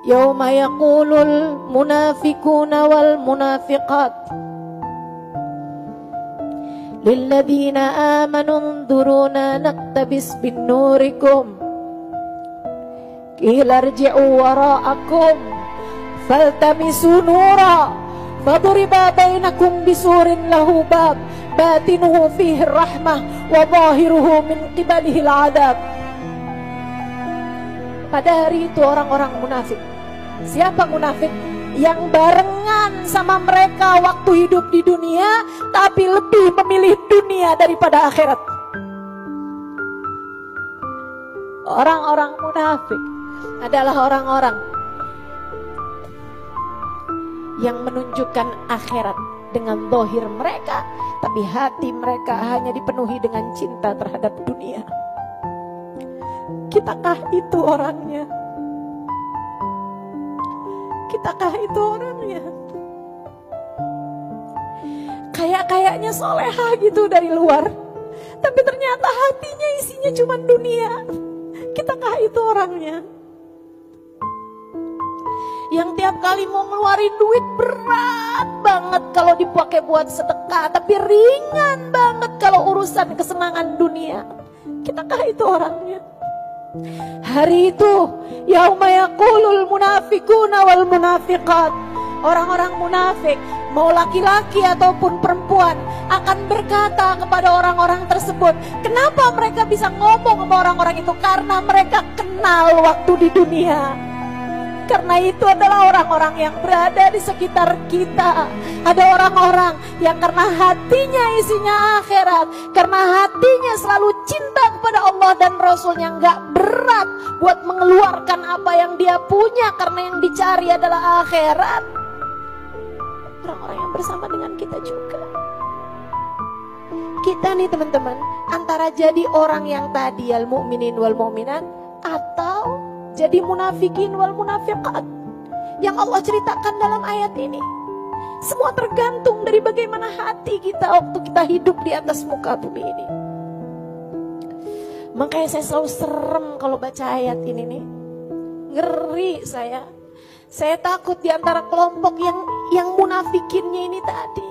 Yauma yaqulul munafiquna wal munafiqat lilladzina amanu unzuruna naqtabis bin nurikum qila irji'u wara'akum faltamisu nura faduriba bainakum bisurin lahu bab batinuhu fihi rahmah wa zahiruhu min qibalihi al-'adab. Pada hari itu orang-orang munafik. Siapa munafik? Yang barengan sama mereka waktu hidup di dunia, tapi lebih memilih dunia daripada akhirat. Orang-orang munafik adalah orang-orang yang menunjukkan akhirat dengan zahir mereka, tapi hati mereka hanya dipenuhi dengan cinta terhadap dunia. Kitakah itu orangnya? Kitakah itu orangnya? Kayaknya soleha gitu dari luar, tapi ternyata hatinya isinya cuma dunia. Kitakah itu orangnya? Yang tiap kali mau ngeluarin duit berat banget kalau dipakai buat sedekah, tapi ringan banget kalau urusan kesenangan dunia. Kitakah itu orangnya? Hari itu yauma yaqulul munafiquna wal munafiqat, orang-orang munafik, mau laki-laki ataupun perempuan, akan berkata kepada orang-orang tersebut. Kenapa mereka bisa ngomong sama orang-orang itu? Karena mereka kenal waktu di dunia. Karena itu adalah orang-orang yang berada di sekitar kita. Ada orang-orang yang karena hatinya isinya akhirat, karena hatinya selalu cinta kepada Allah dan Rasulnya, gak berat buat mengeluarkan apa yang dia punya karena yang dicari adalah akhirat. Orang-orang yang bersama dengan kita juga. Kita nih teman-teman, antara jadi orang yang tadi al mu'minin wal mu'minat, atau jadi munafikin wal munafiqat yang Allah ceritakan dalam ayat ini. Semua tergantung dari bagaimana hati kita waktu kita hidup di atas muka bumi ini. Makanya saya selalu serem kalau baca ayat ini nih. Ngeri saya. Saya takut di antara kelompok yang munafikinnya ini tadi.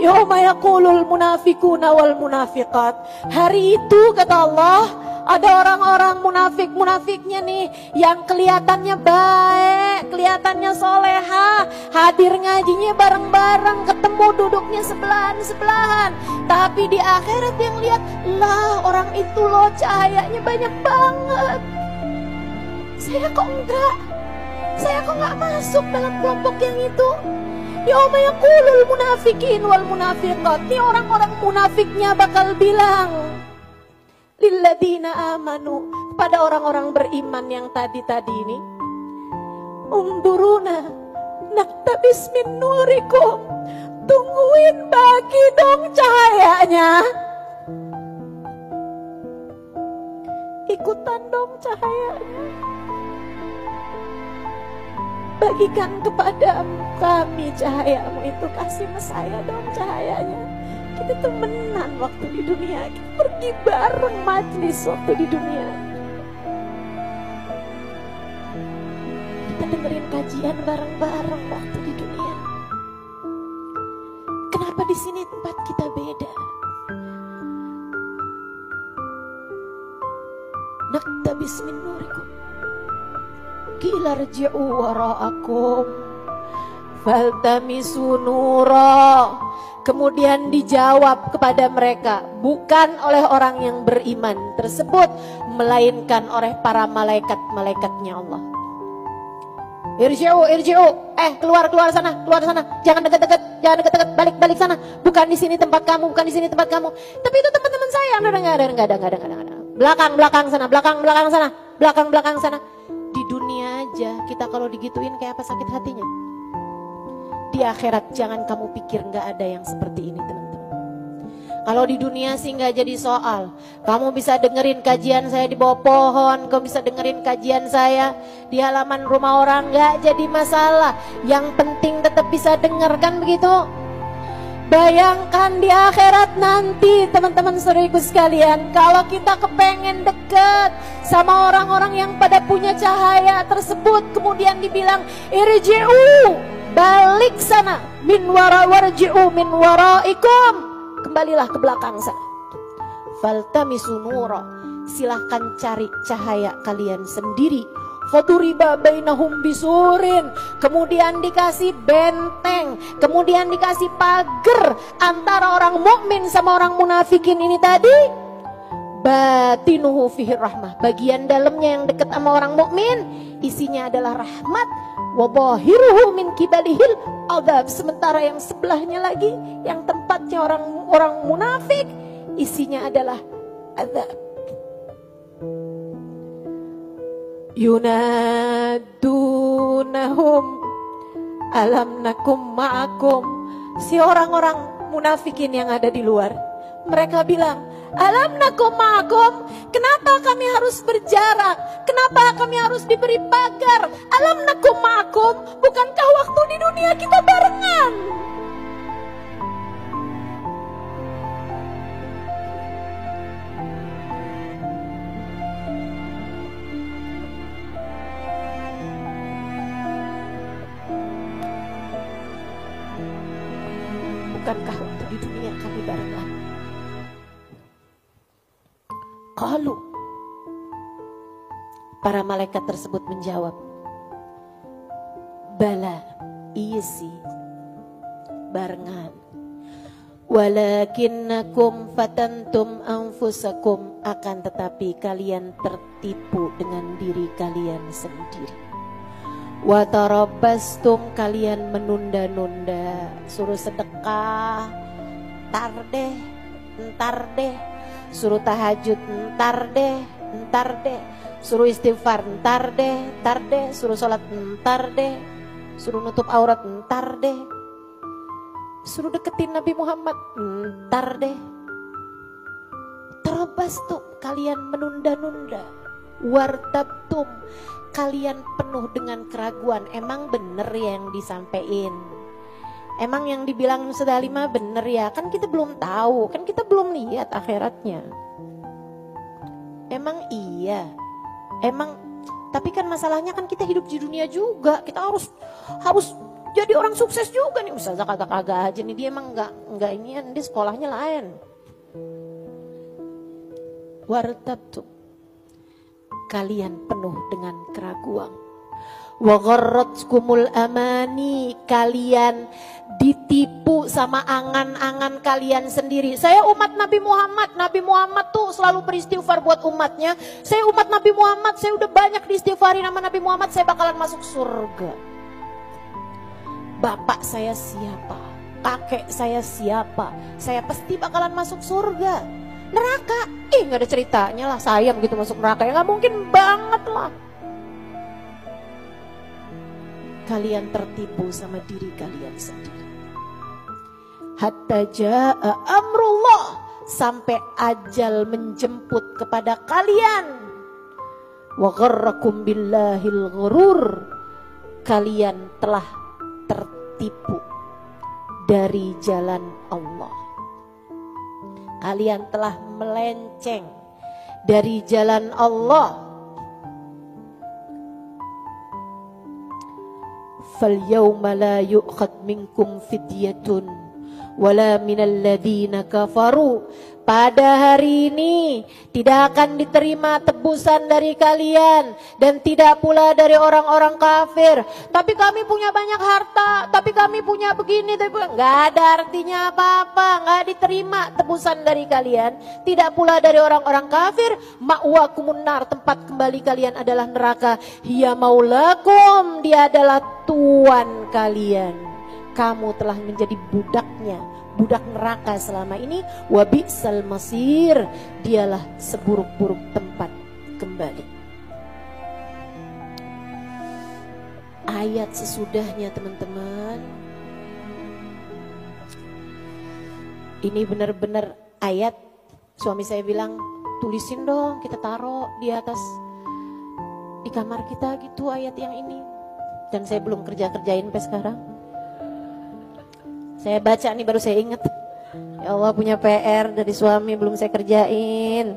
Yauma yaqulul munafiquna wal munafiqat. Hari itu kata Allah, ada orang-orang munafik-munafiknya nih yang kelihatannya baik, kelihatannya soleha, hadir ngajinya bareng-bareng, ketemu duduknya sebelahan-sebelahan. Tapi di akhirat yang lihat, lah orang itu loh cahayanya banyak banget. Saya kok enggak? Saya kok enggak masuk dalam kelompok yang itu? Yauma yaqulul munafiqin wal munafiqat. Nih orang-orang munafiknya bakal bilang lilladzina amanu, pada orang-orang beriman yang tadi-tadi ini, unduruna naktabis min nurikum, tungguin bagi dong cahayanya, ikutan dong cahayanya, bagikan kepada kami cahayamu itu, kasih saya dong cahayanya. Kita temenan waktu di dunia, kita pergi bareng majlis waktu di dunia, kita dengerin kajian bareng-bareng waktu di dunia. Kenapa di sini tempat kita beda? Naktabis min nurikum qila irji'u wara'akum faltamisu nura. Kemudian dijawab kepada mereka, bukan oleh orang yang beriman tersebut, melainkan oleh para malaikat-malaikatnya Allah. Irji'u, keluar sana, jangan dekat-dekat, balik sana. Bukan di sini tempat kamu, bukan di sini tempat kamu. Tapi itu teman-teman saya, enggak ada. Belakang sana. Di dunia aja kita kalau digituin kayak apa sakit hatinya. Di akhirat jangan kamu pikir gak ada yang seperti ini teman-teman. Kalau di dunia sih gak jadi soal. Kamu bisa dengerin kajian saya di bawah pohon, kamu bisa dengerin kajian saya di halaman rumah orang, gak jadi masalah. Yang penting tetap bisa denger, kan begitu? Bayangkan di akhirat nanti teman-teman saudariku sekalian, kalau kita kepengen deket sama orang-orang yang pada punya cahaya tersebut, kemudian dibilang irji'u, balik sana, min warji'u min waraikum, kembalilah ke belakang sana. Faltamisu nura, silahkan cari cahaya kalian sendiri. Faduriba bainahum bisurin, kemudian dikasih benteng, kemudian dikasih pagar antara orang mukmin sama orang munafikin ini tadi. Batinuhu fihi rahmah, bagian dalamnya yang dekat sama orang mukmin isinya adalah rahmat. Wa zahiruhu min kibalihil adab, sementara yang sebelahnya lagi yang tempatnya orang munafik isinya adalah azab. Yunadunahum alam nakum ma'akum, si orang-orang munafikin yang ada di luar, mereka bilang alam nakum ma'akum, kenapa kami harus berjarak, kenapa kami harus diberi pagar? Alam nakum ma'akum, bukankah waktu di dunia kita barengan? Bukankah waktu di dunia kami barengan? Qalu, para malaikat tersebut menjawab, bala, iya sih, barengan. Walakinnakum fatantum anfusakum, akan tetapi kalian tertipu dengan diri kalian sendiri. Watarabbastum, kalian menunda-nunda, suruh sedekah, ntar deh, suruh tahajud, ntar deh, suruh istighfar, ntar deh, suruh sholat, ntar deh, suruh nutup aurat, ntar deh, suruh deketin Nabi Muhammad, ntar deh. Tarabbastum, kalian menunda-nunda. Wartabtum, kalian penuh dengan keraguan. Emang bener ya yang disampaikan? Emang yang dibilang Ustaz Halimah bener ya? Kan kita belum tahu, kan kita belum lihat akhiratnya. Emang iya? Emang, tapi kan masalahnya kan kita hidup di dunia juga. Kita harus jadi orang sukses juga nih. Ustazah kagak-kagak aja nih, dia emang enggak inian, dia sekolahnya lain. Wartabtum, kalian penuh dengan keraguan. Wa gharratkumul amani, kalian ditipu sama angan-angan kalian sendiri. Saya umat Nabi Muhammad tuh selalu beristighfar buat umatnya. Saya umat Nabi Muhammad, saya udah banyak diistighfari nama Nabi Muhammad, saya bakalan masuk surga. Bapak saya siapa? Kakek saya siapa? Saya pasti bakalan masuk surga. Neraka, gak ada ceritanya lah saya begitu masuk neraka, ya gak mungkin banget lah. Kalian tertipu sama diri kalian sendiri. Hatta ja'a amrullah, sampai ajal menjemput kepada kalian. Wa gharrakum billahil ghurur, kalian telah tertipu dari jalan Allah. Kalian telah melenceng dari jalan Allah. Fal yawma la yu'khad minkum fidyatun wala minal ladzina kafaru. Pada hari ini tidak akan diterima tebusan dari kalian dan tidak pula dari orang-orang kafir. Tapi kami punya banyak harta, tapi kami punya begini, tapi nggak ada artinya apa-apa, nggak diterima tebusan dari kalian. Tidak pula dari orang-orang kafir. Ma'wakumun nar, tempat kembali kalian adalah neraka. Hiya maulakum, dia adalah Tuhan kalian. Kamu telah menjadi budaknya, budak neraka selama ini. Wabi'sal masir, dialah seburuk-buruk tempat kembali. Ayat sesudahnya teman-teman, ini benar-benar ayat. Suami saya bilang, tulisin dong, kita taruh di atas di kamar kita gitu ayat yang ini. Dan saya belum kerjain sampai sekarang. Saya baca nih baru saya ingat. Ya Allah, punya PR dari suami belum saya kerjain.